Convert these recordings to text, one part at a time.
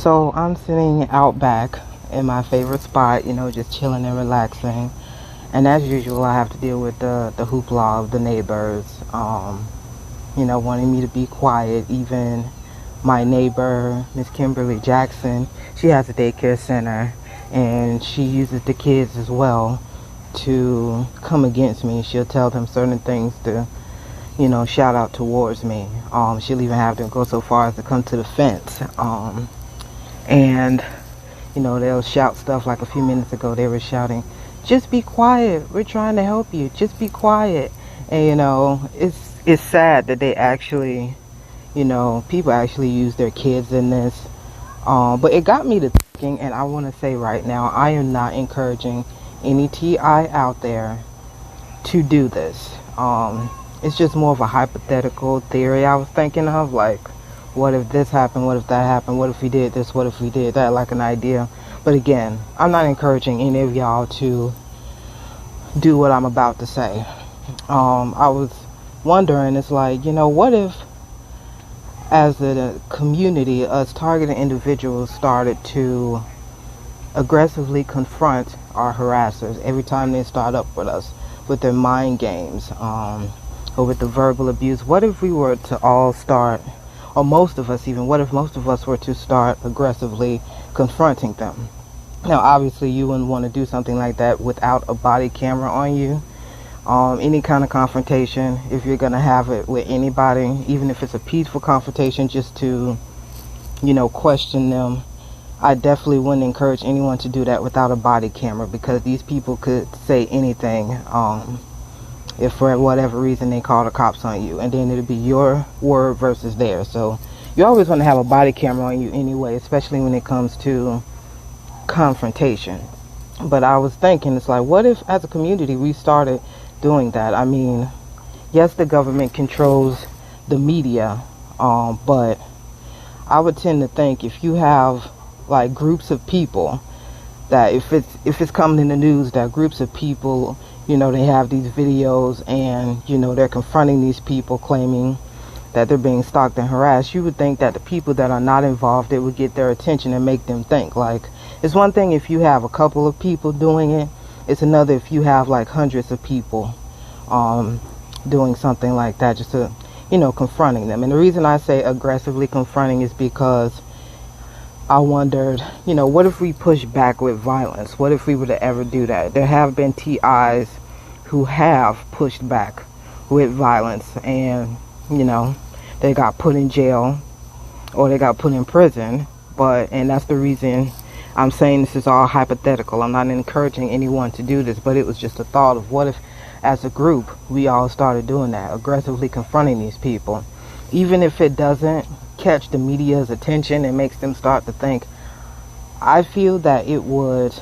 So I'm sitting out back in my favorite spot, just chilling and relaxing. And as usual, I have to deal with the hoopla of the neighbors, wanting me to be quiet. Even my neighbor, Miss Kimberly Jackson, she has a daycare center, and she uses the kids as well to come against me. She'll tell them certain things to, shout out towards me. She'll even have them go so far as to come to the fence. And they'll shout stuff like a few minutes ago they were shouting, just be quiet, we're trying to help you, just be quiet. And it's sad that they actually, people actually use their kids in this. But it got me to thinking, and I want to say right now, I am not encouraging any TI out there to do this. It's just more of a hypothetical theory I was thinking of, like, what if this happened, what if that happened, what if we did this, what if we did that, like an idea. But again, I'm not encouraging any of y'all to do what I'm about to say. I was wondering, it's like, what if as a community, us targeted individuals started to aggressively confront our harassers every time they start up with us with their mind games, or with the verbal abuse? What if we were to all start, or most of us even, what if most of us were to start aggressively confronting them? Now, obviously, you wouldn't want to do something like that without a body camera on you. Any kind of confrontation, if you're going to have it with anybody, even if it's a peaceful confrontation, just to, question them, I definitely wouldn't encourage anyone to do that without a body camera, because these people could say anything, if for whatever reason they call the cops on you, and then it'll be your word versus theirs. So you always want to have a body camera on you anyway, especially when it comes to confrontation. But I was thinking, it's like, what if as a community we started doing that? I mean, yes, the government controls the media, but I would tend to think if you have like groups of people, that if it's coming in the news that groups of people, they have these videos and, they're confronting these people claiming that they're being stalked and harassed, you would think that the people that are not involved, it would get their attention and make them think. Like, it's one thing if you have a couple of people doing it. It's another if you have like hundreds of people doing something like that, just to, confronting them. And the reason I say aggressively confronting is because I wondered, what if we push back with violence? What if we were to ever do that? There have been TIs who have pushed back with violence, and, they got put in jail or they got put in prison. And that's the reason I'm saying this is all hypothetical. I'm not encouraging anyone to do this, but it was just a thought of what if as a group we all started doing that, aggressively confronting these people. Even if it doesn't catch the media's attention and makes them start to think, I feel that it would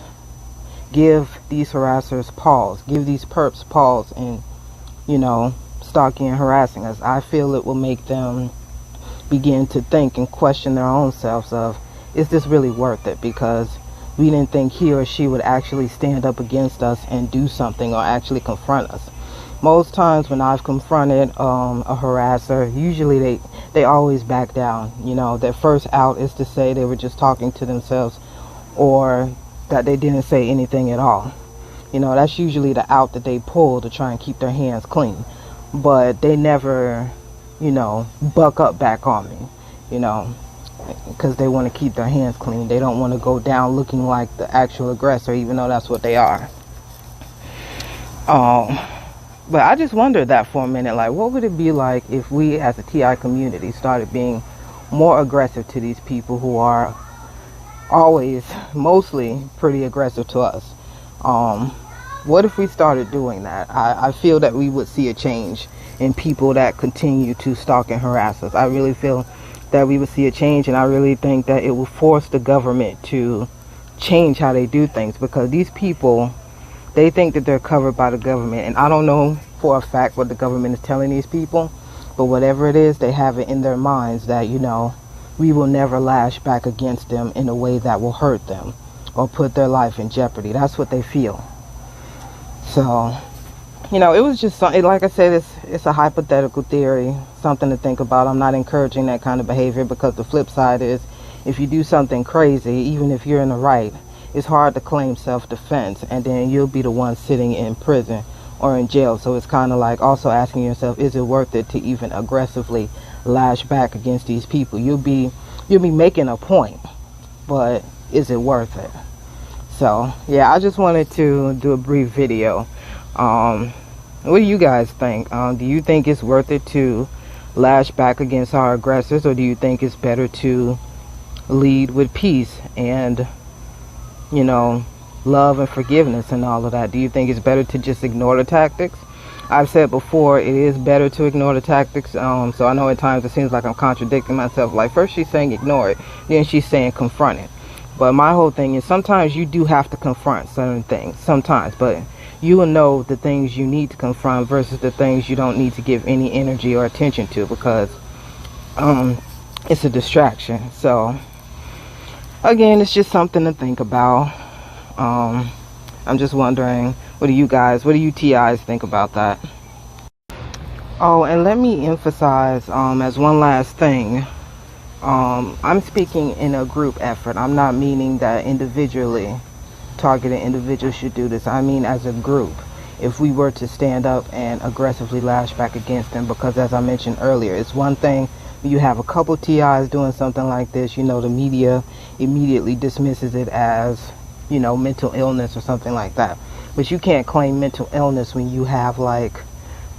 give these harassers pause, give these perps pause in, stalking and harassing us. I feel it will make them begin to think and question their own selves of, is this really worth it? Because we didn't think he or she would actually stand up against us and do something or actually confront us. Most times when I've confronted a harasser, usually they always back down. Their first out is to say they were just talking to themselves, or that they didn't say anything at all. That's usually the out that they pull to try and keep their hands clean. But they never, buck up back on me, because they want to keep their hands clean. They don't want to go down looking like the actual aggressor, even though that's what they are. But I just wondered that for a minute, like, what would it be like if we as a TI community started being more aggressive to these people who are always, mostly, pretty aggressive to us? What if we started doing that? I feel that we would see a change in people that continue to stalk and harass us. I really feel that we would see a change, and I really think that it will force the government to change how they do things, because these people, they think that they're covered by the government, and I don't know for a fact what the government is telling these people, but whatever it is, they have it in their minds that, we will never lash back against them in a way that will hurt them or put their life in jeopardy. That's what they feel. So, it was just something, like I said, it's a hypothetical theory, something to think about. I'm not encouraging that kind of behavior, because the flip side is, if you do something crazy, even if you're in the right, it's hard to claim self-defense, and then you'll be the one sitting in prison or in jail. So it's kind of like also asking yourself, is it worth it to even aggressively lash back against these people? You'll be making a point, but is it worth it? So yeah, I just wanted to do a brief video. What do you guys think? Do you think it's worth it to lash back against our aggressors, or do you think it's better to lead with peace and, you know, love and forgiveness and all of that? Do you think it's better to just ignore the tactics? I've said before, it is better to ignore the tactics. So I know at times it seems like I'm contradicting myself. Like, first she's saying ignore it, then she's saying confront it. But my whole thing is, sometimes you do have to confront certain things, sometimes, but you will know the things you need to confront versus the things you don't need to give any energy or attention to, because it's a distraction. So again, it's just something to think about. I'm just wondering, what do you TIs think about that? Oh, and let me emphasize, as one last thing, I'm speaking in a group effort. I'm not meaning that individually targeted individuals should do this. I mean as a group, if we were to stand up and aggressively lash back against them, because as I mentioned earlier, it's one thing you have a couple TIs doing something like this, you know, the media immediately dismisses it as, you know, mental illness or something like that. But you can't claim mental illness when you have like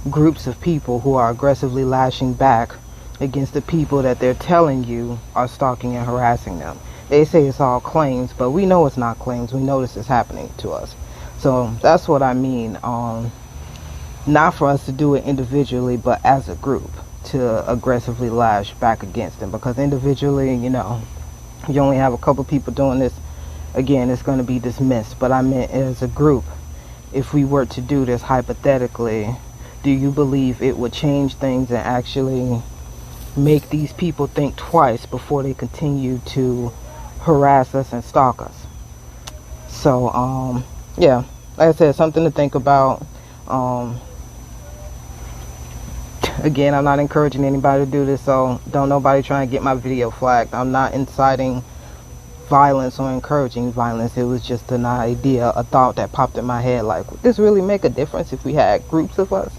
groups of people who are aggressively lashing back against the people that they're telling you are stalking and harassing them. They say it's all claims, but we know it's not claims. We know this is happening to us. So that's what I mean. Not for us to do it individually, but as a group to aggressively lash back against them. Because individually, you know, you only have a couple people doing this, again, it's going to be dismissed. But I meant as a group, if we were to do this hypothetically, do you believe it would change things and actually make these people think twice before they continue to harass us and stalk us? So yeah, like I said, something to think about. Again, I'm not encouraging anybody to do this, so don't nobody try and get my video flagged. I'm not inciting violence or encouraging violence. It was just an idea, a thought that popped in my head, like, would this really make a difference if we had groups of us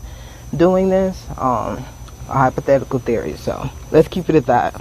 doing this? A hypothetical theory. So let's keep it at that.